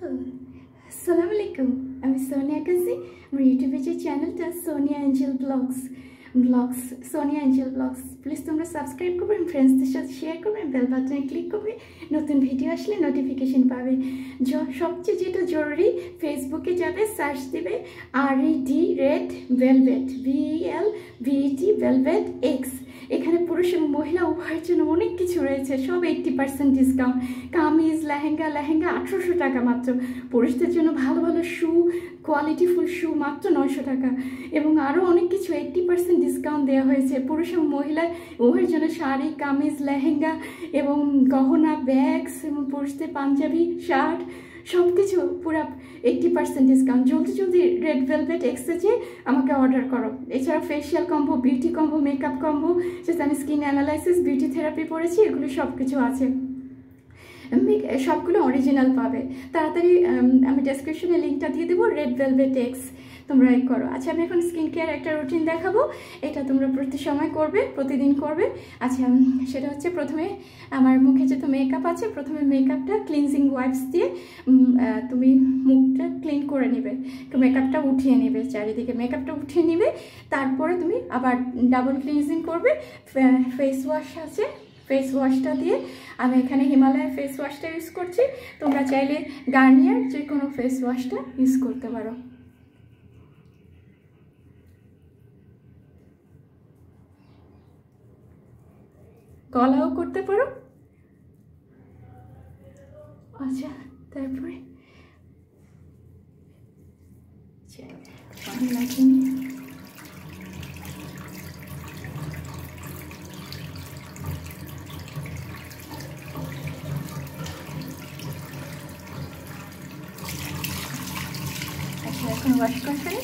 আসসালামু আলাইকুম, আমি সোনিয়া কাজী। আমার ইউটিউবে যে চ্যানেলটা Sonia angel blogs Sonia angel blogs, please তোমরা সাবস্ক্রাইব করবে, ফ্রেন্ডসদের সাথে শেয়ার করবে, বেল বাটনে ক্লিক করবে, নতুন ভিডিও আসলে নোটিফিকেশন পাবে। সবচেয়ে যেটা জরুরি, ফেসবুকে যাবে, সার্চ দেবে RED red velvet, VELVET velvet X। এখানে পুরুষ এবং মহিলা উভয়ের জন্য অনেক কিছু রয়েছে, সব 80% ডিসকাউন্ট। কামিজ, লেহেঙ্গা 1800 টাকা মাত্র। পুরুষদের জন্য ভালো ভালো শু, কোয়ালিটিফুল শু মাত্র 900 টাকা, এবং আরও অনেক কিছু 80% ডিসকাউন্ট দেওয়া হয়েছে। পুরুষ এবং মহিলা উভয়ের জন্য শাড়ি, কামিজ, লেহেঙ্গা এবং গহনা, ব্যাগস এবং পুরুষদের পাঞ্জাবি, শার্ট, সব কিছু পুরো 80% ডিসকাউন্ট। জলদি রেড ভেলভেট এক্সচেঞ্জে আমাকে অর্ডার করো। এছাড়া facial combo, beauty combo, makeup combo, যেটা আমি স্কিন অ্যানালাইসিস, বিউটি থেরাপি পড়েছি, এগুলো সব কিছু আছে। সবগুলো অরিজিনাল পাবে। তাড়াতাড়ি আমি ডেসক্রিপশনে লিঙ্কটা দিয়ে দেবো, রেড ভেলভেট এক্স, তোমরা করো। আচ্ছা, আমি এখন স্কিন কেয়ার একটা রুটিন দেখাবো, এটা তোমরা প্রতিদিন করবে। আচ্ছা, সেটা হচ্ছে প্রথমে আমার মুখে যেহেতু মেকআপ আছে, প্রথমে মেকআপটা ক্লিনজিং ওয়াইপস দিয়ে তুমি মুখটা ক্লিন করে নেবে, মেকআপটা উঠিয়ে নেবে, চারিদিকে মেকআপটা উঠিয়ে নেবে। তারপরে তুমি আবার ডাবল ক্লিনজিং করবে। ফেস ওয়াশ আছে, ফেস ওয়াশটা দিয়ে, আমি এখানে হিমালয়ের ফেস ওয়াশটা ইউজ করছি, তোমরা চাইলে গার্নিয়ার যে কোনো ফেস ওয়াশটা ইউজ করতে পারো। গলাও করতে পারো। আচ্ছা, তারপরে পানি লাগিয়ে নিই। আচ্ছা, এখন ওয়াশ করে ফেলি।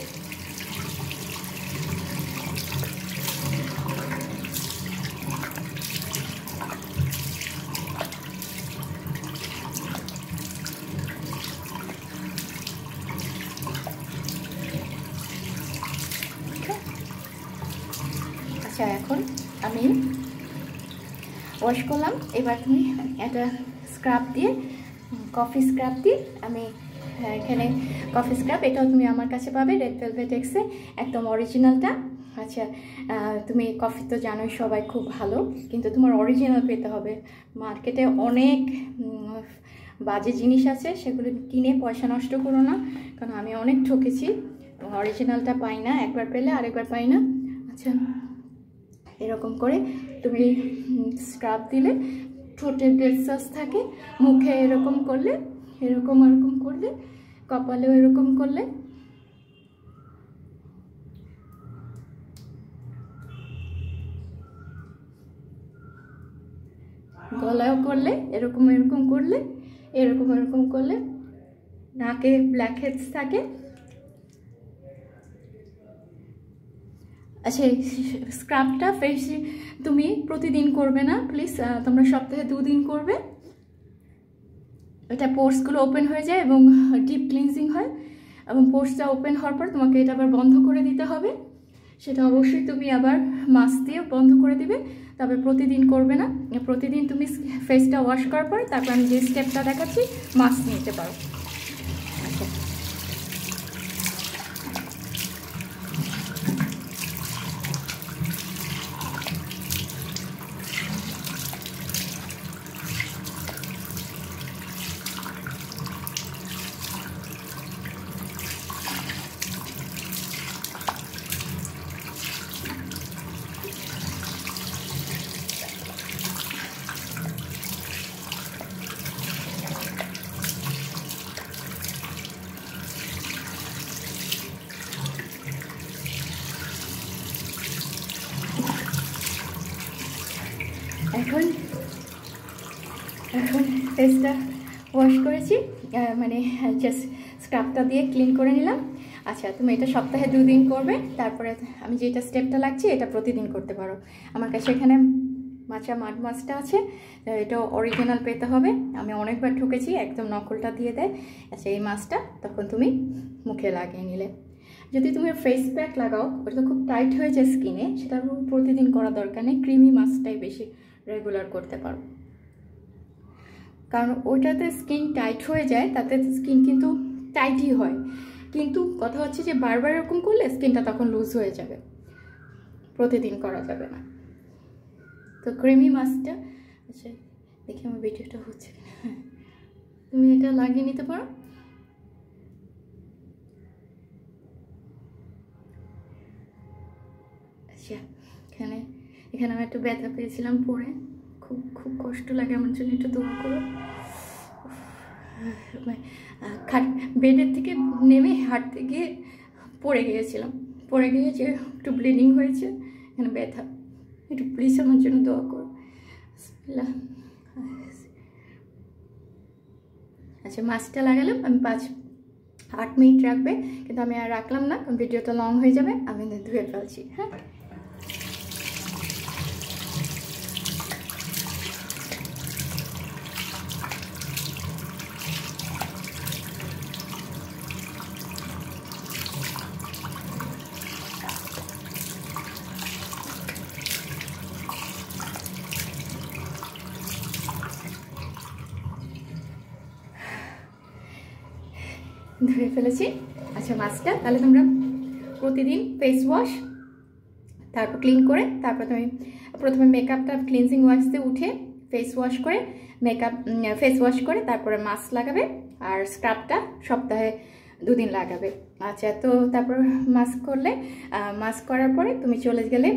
আচ্ছা, এখন আমি ওয়াশ করলাম। এবার তুমি একটা স্ক্রাব দিয়ে, কফি স্ক্রাব দিয়ে, আমি এখানে কফি স্ক্রাব, এটাও তুমি আমার কাছে পাবে রেড ভেলভেট এক্সে, একদম অরিজিনালটা। আচ্ছা, তুমি কফি তো জানোই সবাই খুব ভালো, কিন্তু তোমার অরিজিনাল পেতে হবে। মার্কেটে অনেক বাজে জিনিস আছে, সেগুলো কিনে পয়সা নষ্ট করো না, কারণ আমি অনেক ঠকেছি, অরিজিনালটা পাই না, একবার পেলে আরেকবার পাই না। আচ্ছা, এরকম করে তুমি স্ক্রাব দিলে ঠোঁটে ডেড সেলস থাকে, মুখে এরকম করলে, এরকম করলে, কপালেও এরকম করলে, গলায়ও করলে, এরকম করলে, এরকম করলে, নাকে ব্ল্যাক হেডস থাকে। আচ্ছা, স্ক্রাবটা ফেসে তুমি প্রতিদিন করবে না প্লিজ, তোমরা সপ্তাহে 2 দিন করবে। এটা পোর্সগুলো ওপেন হয়ে যায় এবং ডিপ ক্লিনজিং হয়, এবং পোর্সটা ওপেন হওয়ার পর তোমাকে এটা আবার বন্ধ করে দিতে হবে। সেটা অবশ্যই তুমি আবার মাস্ক দিয়ে বন্ধ করে দিবে, তবে প্রতিদিন করবে না। প্রতিদিন তুমি ফেসটা ওয়াশ করার পর তারপর আমি যে স্টেপটা দেখাচ্ছি, মাস্ক নিতে পারো। আচ্ছা, এখন ফেসটা ওয়াশ করেছি, মানে জাস্ট স্ক্রাবটা দিয়ে ক্লিন করে নিলাম। আচ্ছা, তুমি এটা সপ্তাহে 2 দিন করবে, তারপরে আমি যেটা স্টেপটা লাগছে এটা প্রতিদিন করতে পারো। আমার কাছে এখানে মাচা মাড মাছটা আছে, এটা অরিজিনাল পেতে হবে, আমি অনেকবার ঠকেছি, একদম নকলটা দিয়ে দেয়। আচ্ছা, এই মাছটা তখন তুমি মুখে লাগিয়ে নিলে। যদি তুমি ফেস প্যাক লাগাও, ওটা তো খুব টাইট হয়ে যায় স্কিনে, সেটা প্রতিদিন করা দরকার নেই, ক্রিমি মাছটাই বেশি রেগুলার করতে পারো। কারণ ওইটাতে স্কিন টাইট হয়ে যায়, তাতে স্কিন কিন্তু টাইটই হয়, কিন্তু কথা হচ্ছে যে বারবার এরকম করলে স্কিনটা তখন লুজ হয়ে যাবে, প্রতিদিন করা যাবে না। তো ক্রিমি মাস্কটা, আচ্ছা দেখি আমার ভিডিওটা হচ্ছে কিনা। হ্যাঁ, তুমি এটা লাগিয়ে নিতে পারো। আচ্ছা, এখানে আমি একটু ব্যথা পেয়েছিলাম পরে, খুব কষ্ট লাগে আমার জন্য, একটু দোয়া করো। বেডের থেকে নেমে হাঁটতে গিয়ে পড়ে গিয়েছিলাম, পড়ে গিয়ে যে একটু ব্লিডিং হয়েছে, এখানে ব্যথা, একটু প্লিজ আমার জন্য দোয়া করো। আচ্ছা, মাস্কটা লাগালাম আমি, 5-8 মিনিট রাখবে, কিন্তু আমি আর রাখলাম না, কারণ ভিডিওটা লং হয়ে যাবে, আমি ধুয়ে ফেলছি। হ্যাঁ, ধুয়ে ফেলেছি। আচ্ছা, মাস্কটা তাহলে তোমরা প্রতিদিন ফেস ওয়াশ, তারপর ক্লিন করে, তারপর তুমি প্রথমে মেকআপটা ক্লিনজিং ওয়াশ দিয়ে উঠে ফেস ওয়াশ করে, ফেস ওয়াশ করে তারপরে মাস্ক লাগাবে, আর স্ক্রাবটা সপ্তাহে 2 দিন লাগাবে। আচ্ছা, তো তারপর মাস্ক করার পরে তুমি চলে গেলে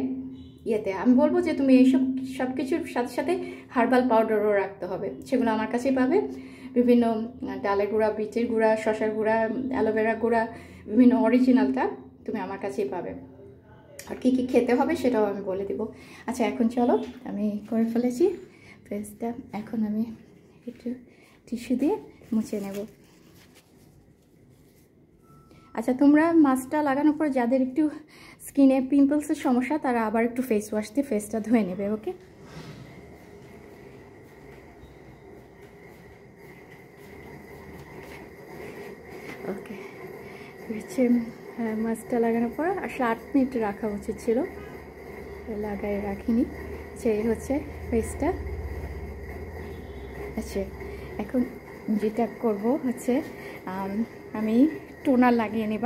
ইয়েতে, আমি বলবো যে তুমি এইসব সব কিছুর সাথে সাথে হার্বাল পাউডারও রাখতে হবে, সেগুলো আমার কাছেই পাবে, বিভিন্ন ডালের গুঁড়া, বিচের গুঁড়া, শসার গুঁড়া, অ্যালোভেরা গুঁড়া, বিভিন্ন অরিজিনালটা তুমি আমার কাছেই পাবে। আর কী কী খেতে হবে সেটাও আমি বলে দিব। আচ্ছা, এখন চলো, আমি করে ফেলেছি ফেসটা, এখন আমি একটু টিস্যু দিয়ে মুছে নেব। আচ্ছা, তোমরা মাস্কটা লাগানোর পর যাদের একটু স্কিনে পিম্পলসের সমস্যা, তারা আবার একটু ফেস ওয়াশ দিয়ে ফেসটা ধুয়ে নেবে। ওকে, ওকে। হচ্ছে মাস্কটা লাগানোর পর 8 মিনিট রাখা উচিত ছিল, লাগাই রাখিনি। সেই হচ্ছে ফেসটা। আচ্ছা, এখন যেটা করব হচ্ছে আমি টোনার লাগিয়ে নিব,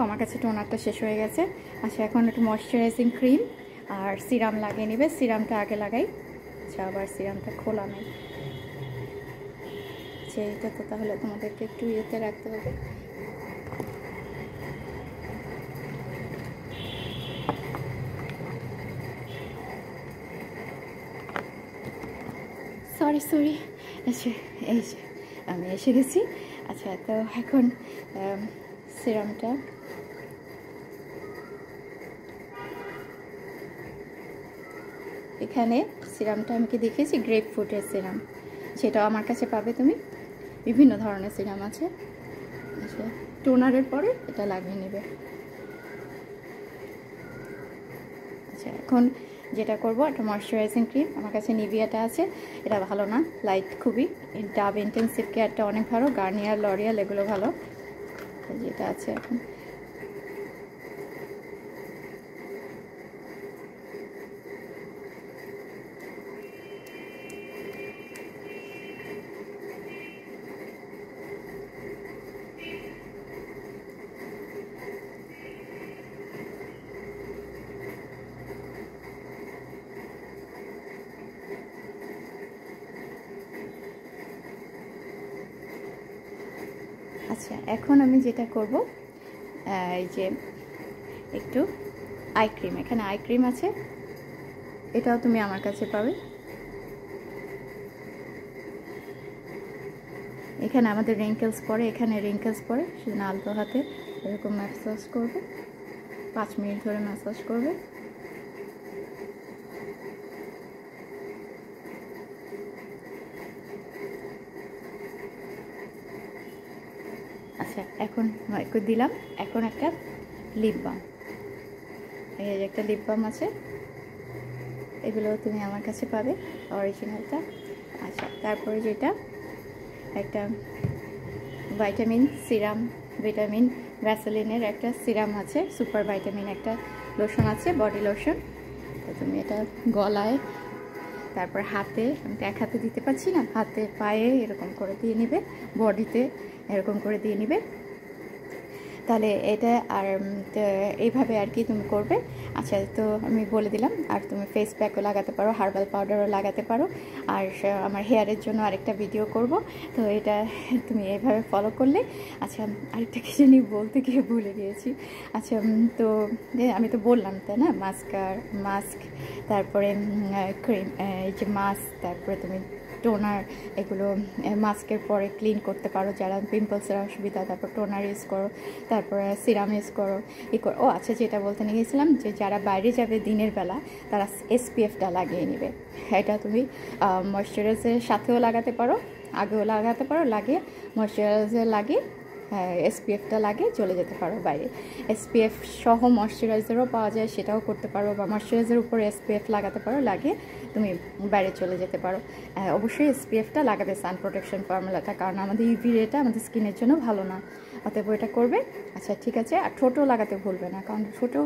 আমার কাছে টোনারটা শেষ হয়ে গেছে। আচ্ছা, এখন একটু ময়শ্চারাইজিং ক্রিম আর সিরাম লাগিয়ে নিবে, সিরামটা আগে লাগাই। আচ্ছা, আবার সিরামটা খোলা নেই, আচ্ছা এটা তো তাহলে তোমাদেরকে একটু ইয়েতে রাখতে হবে। সরি, আচ্ছা এই যে আমি এসে গেছি। আচ্ছা, তো এখন সিরামটা এখানে, সিরামটা আমি কি দেখেছি গ্রেপ ফ্রুটের সিরাম, সেটাও আমার কাছে পাবে তুমি, বিভিন্ন ধরনের সিরাম আছে। আচ্ছা, টোনারের পরে এটা লাগিয়ে নেবে। আচ্ছা, এখন যেটা করবো, একটা ময়শ্চারাইজিং ক্রিম, আমার কাছে নিভিয়াটা আছে, এটা ভালো না, লাইট খুবই, ডাব ইন্টেন্সিভ কেয়ারটা অনেক ভালো, গার্নিয়ার, লরিয়াল এগুলো ভালো, যেটা আছে এখন। আচ্ছা, এখন আমি যেটা করব, এই যে একটু আই ক্রিম, এখানে আই ক্রিম আছে, এটাও তুমি আমার কাছে পাবে। এখানে আমাদের রিঙ্কেলস পড়ে, এখানে রিঙ্কেলস পড়ে, সেজন্য আলতো হাতে এরকম ম্যাসাজ করবে, 5 মিনিট ধরে ম্যাসাজ করবে। আচ্ছা, এখন দিলাম, এখন একটা লিপ বাম, এই যে একটা লিপ বাম আছে, এগুলো তুমি আমার কাছে পাবে অরিজিনালটা। আচ্ছা, তারপরে যেটা একটা ভাইটামিন সিরাম, ভিটামিন ভ্যাসলিনের একটা সিরাম আছে, সুপার ভাইটামিন একটা লোশন আছে, বডি লোশন, তো তুমি এটা গলায় তারপর হাতে, আমি এক হাতে দিতে পারছি না, হাতে পায়ে এরকম করে দিয়ে নেবে, বডিতে এরকম করে দিয়ে নেবে। তাহলে এটা আর এইভাবে আর কি তুমি করবে। আচ্ছা, তো আমি বলে দিলাম। আর তুমি ফেস প্যাকও লাগাতে পারো, হার্বাল পাউডারও লাগাতে পারো। আর আমার হেয়ারের জন্য আরেকটা ভিডিও করব, তো এটা তুমি এইভাবে ফলো করলে। আচ্ছা, আরেকটা কিছু নিয়ে বলতে গিয়ে ভুলে গিয়েছি। আচ্ছা, তো আমি তো বললাম তাই না, মাস্ক, তারপরে ক্রিম, এই যে মাস্ক, তারপরে তুমি টোনার, এগুলো মাস্কের পরে ক্লিন করতে পারো যারা পিম্পলসের অসুবিধা, তারপর টোনার ইউজ করো, তারপরে সিরাম ইউজ করো, ও আচ্ছা, যেটা বলতে নিয়ে গেছিলাম, যে যারা বাইরে যাবে দিনের বেলা তারা SPFটা লাগিয়ে নেবে। এটা তুমি ময়শ্চারাইজারের সাথেও লাগাতে পারো, আগেও লাগাতে পারো, লাগিয়ে ময়শ্চারাইজার লাগিয়ে SPFটা লাগিয়ে চলে যেতে পারো বাইরে। SPF সহ ময়শ্চারাইজারও পাওয়া যায়, সেটাও করতে পারো, বা ময়শ্চারাইজারের উপর SPF লাগাতে পারো, লাগিয়ে তুমি বাইরে চলে যেতে পারো। অবশ্যই SPFটা লাগাবে, সান প্রোটেকশন ফর্মুলাটা, কারণ আমাদের UV রেটা আমাদের স্কিনের জন্য ভালো না, অতএব এটা করবে। আচ্ছা, ঠিক আছে। আর ঠোঁটও লাগাতে ভুলবে না, কারণ ঠোঁটও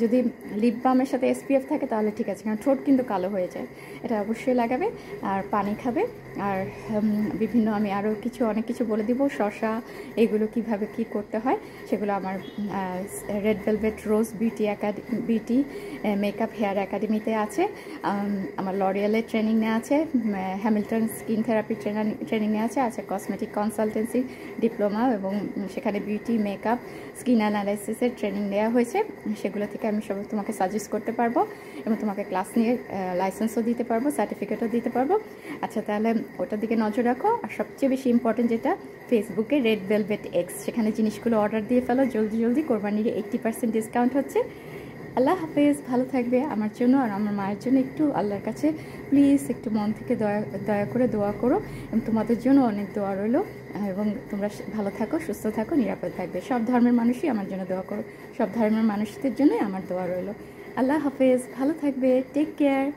যদি লিপ বামের সাথে SPF থাকে তাহলে ঠিক আছে, কারণ ঠোঁট কিন্তু কালো হয়ে যায়। এটা অবশ্যই লাগাবে। আর পানি খাবে। আর বিভিন্ন আমি আরও অনেক কিছু বলে দিব, শসা, এগুলো কিভাবে কি করতে হয় সেগুলো আমার রেড ভেলভেট রোজ বিউটি মেকআপ হেয়ার একাডেমিতে আছে। আমার লরিয়ালের ট্রেনিং নেওয়া আছে, হ্যামিল্টন স্কিন থেরাপি ট্রেনিং নেওয়া আছে, আছে কসমেটিক কনসালটেন্সি ডিপ্লোমা, এবং সেখানে বিউটি মেকআপ স্কিন অ্যানালাইসিসের ট্রেনিং নেওয়া হয়েছে। সেগুলো থেকে আমি সব তোমাকে সাজেস্ট করতে পারবো, এবং তোমাকে ক্লাস নিয়ে লাইসেন্সও দিতে পারবো, সার্টিফিকেটও দিতে পারবো। আচ্ছা, তাহলে ওটার দিকে নজর রাখো। আর সবচেয়ে বেশি ইম্পর্টেন্ট যেটা, ফেসবুকে রেড ভেলভেট এক্স, সেখানে জিনিসগুলো অর্ডার দিয়ে ফেলো জলদি। কোরবানির 80% ডিসকাউন্ট হচ্ছে। আল্লাহ হাফেজ, ভালো থাকবে। আমার জন্য আর আমার মায়ের জন্য একটু আল্লাহর কাছে প্লিজ একটু মন থেকে দয়া করে দোয়া করো, এবং তোমাদের জন্য অনেক দোয়া রইল, এবং তোমরা ভালো থাকো, সুস্থ থাকো, নিরাপদ থাকবে। সব ধর্মের মানুষই আমার জন্য দোয়া করো, সব ধর্মের মানুষদের জন্যই আমার দোয়া রইল। আল্লাহ হাফেজ, ভালো থাকবে, টেক কেয়ার।